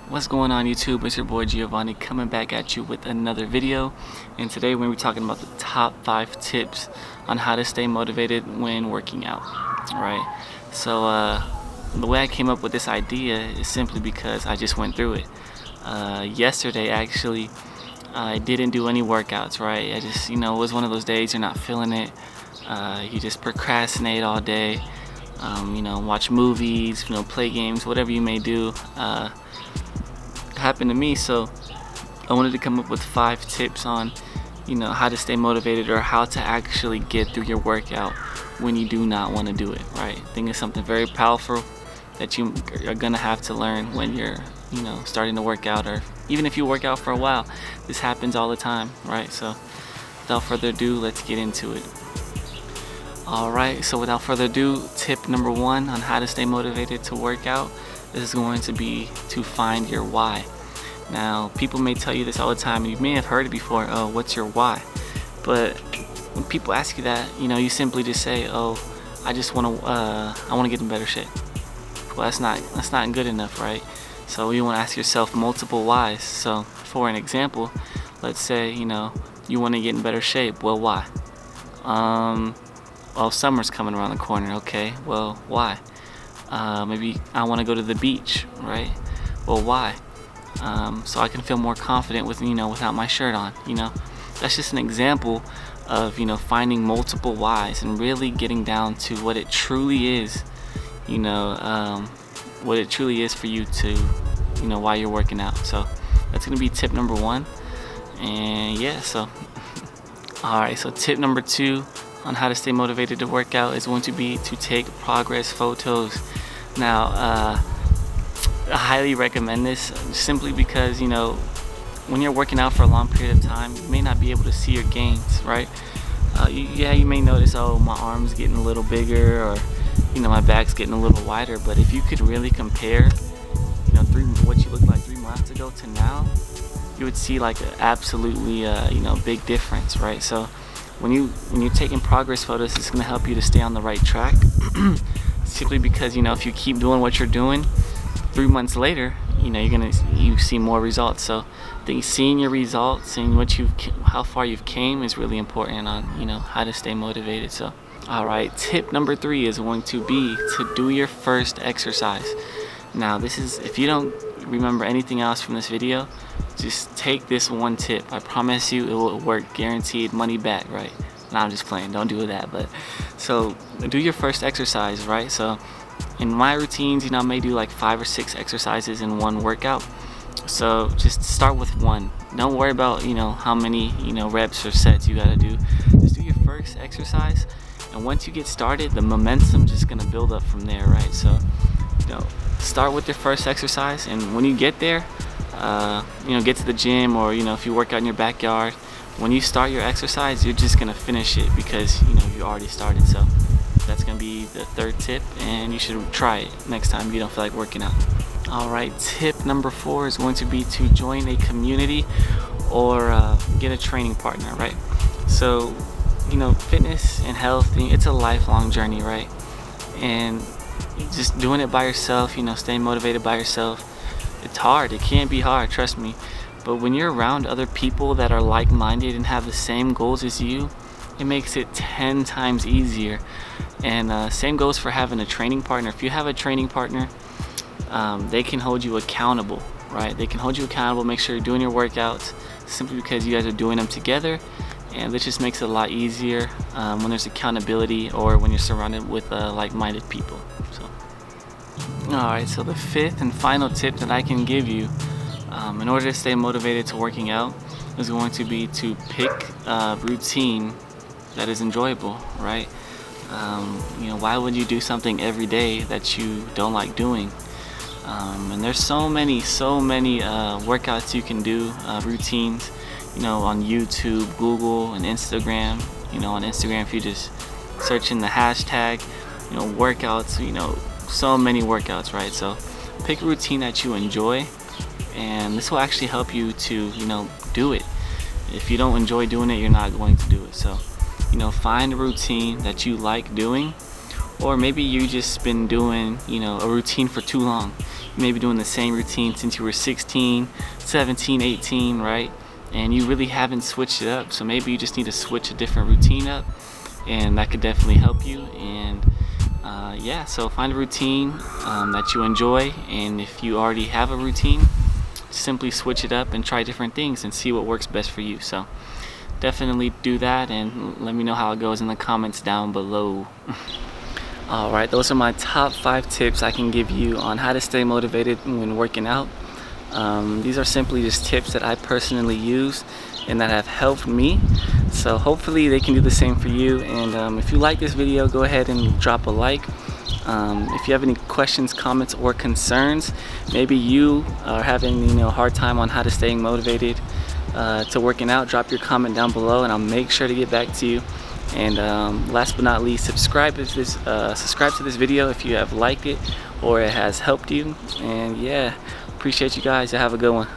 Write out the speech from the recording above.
What's going on YouTube? It's your boy Giovanni coming back at you with another video, and today we're going to be talking about the top 5 tips on how to stay motivated when working out. Alright, so the way I came up with this idea is simply because I just went through it. Yesterday actually I didn't do any workouts, right? I just, it was one of those days you're not feeling it. You just procrastinate all day, watch movies, play games, whatever you may do. Happened to me, so I wanted to come up with 5 tips on how to stay motivated, or how to actually get through your workout when you do not want to do it, right? I think it's something very powerful that you are gonna have to learn when you're starting to work out, or even if you work out for a while. This happens all the time, right? So without further ado, let's get into it. Alright, so without further ado, tip number 1 on how to stay motivated to work out is going to be to find your why. Now, people may tell you this all the time, and you may have heard it before. Oh, what's your why? But when people ask you that, you simply just say, oh, I just want to get in better shape. Well, that's not good enough, right? So you want to ask yourself multiple whys. So for an example, let's say you want to get in better shape. Well, why? Well, summer's coming around the corner. Okay, well, why? Maybe I want to go to the beach, right? Well, why? So I can feel more confident with without my shirt on. That's just an example of finding multiple whys and really getting down to what it truly is. What it truly is for you to why you're working out. So that's gonna be tip number 1. And yeah, so alright, so tip number 2 on how to stay motivated to work out is going to be to take progress photos. Now, I highly recommend this simply because when you're working out for a long period of time, you may not be able to see your gains, right? You may notice, oh, my arm's getting a little bigger, or my back's getting a little wider. But if you could really compare what you looked like 3 months ago to now, you would see like an absolutely big difference, right? So when you're taking progress photos, it's going to help you to stay on the right track. Simply because if you keep doing what you're doing, 3 months later, you see more results. So I think seeing your results, seeing how far you've came, is really important on how to stay motivated. So alright, tip number 3 is going to be to do your first exercise. Now, this is, if you don't remember anything else from this video, just take this one tip. I promise you it will work, guaranteed, money back, right? Nah, I'm just playing, don't do that. But so do your first exercise, right? So in my routines, I may do like 5 or 6 exercises in one workout. So just start with 1. Don't worry about how many reps or sets you gotta do. Just do your first exercise, and once you get started, the momentum just gonna build up from there, right? So start with your first exercise, and when you get there, get to the gym, or if you work out in your backyard, when you start your exercise, you're just gonna finish it because you already started. So that's gonna be the 3rd tip, and you should try it next time you don't feel like working out. Alright, tip number 4 is going to be to join a community, or get a training partner, right? So fitness and health, it's a lifelong journey, right? And just doing it by yourself, staying motivated by yourself, it's hard. It can be hard, trust me. But when you're around other people that are like-minded and have the same goals as you, it makes it 10 times easier. And same goes for having a training partner. If you have a training partner, they can hold you accountable, right? They can hold you accountable, make sure you're doing your workouts, simply because you guys are doing them together. And this just makes it a lot easier when there's accountability, or when you're surrounded with like-minded people. So alright, so the 5th and final tip that I can give you in order to stay motivated to working out is going to be to pick a routine that is enjoyable, right? Why would you do something every day that you don't like doing? And there's so many workouts you can do, routines, on YouTube, Google, and Instagram. On Instagram, if you just search in the hashtag, workouts, so many workouts, right? So pick a routine that you enjoy, and this will actually help you to do it. If you don't enjoy doing it, you're not going to do it. So find a routine that you like doing, or maybe you just been doing a routine for too long. maybe doing the same routine since you were 16, 17, 18, right? And you really haven't switched it up, so maybe you just need to switch a different routine up, and that could definitely help you. And yeah, so find a routine that you enjoy, and if you already have a routine, simply switch it up and try different things and see what works best for you. So definitely do that, and let me know how it goes in the comments down below. Alright, those are my top 5 tips I can give you on how to stay motivated when working out. These are simply just tips that I personally use and that have helped me, so hopefully they can do the same for you. And if you like this video, go ahead and drop a like. If you have any questions, comments, or concerns, maybe you are having a hard time on how to staying motivated to working out, drop your comment down below and I'll make sure to get back to you. And last but not least, subscribe to this video if you have liked it or it has helped you. And yeah, appreciate you guys. Have a good one.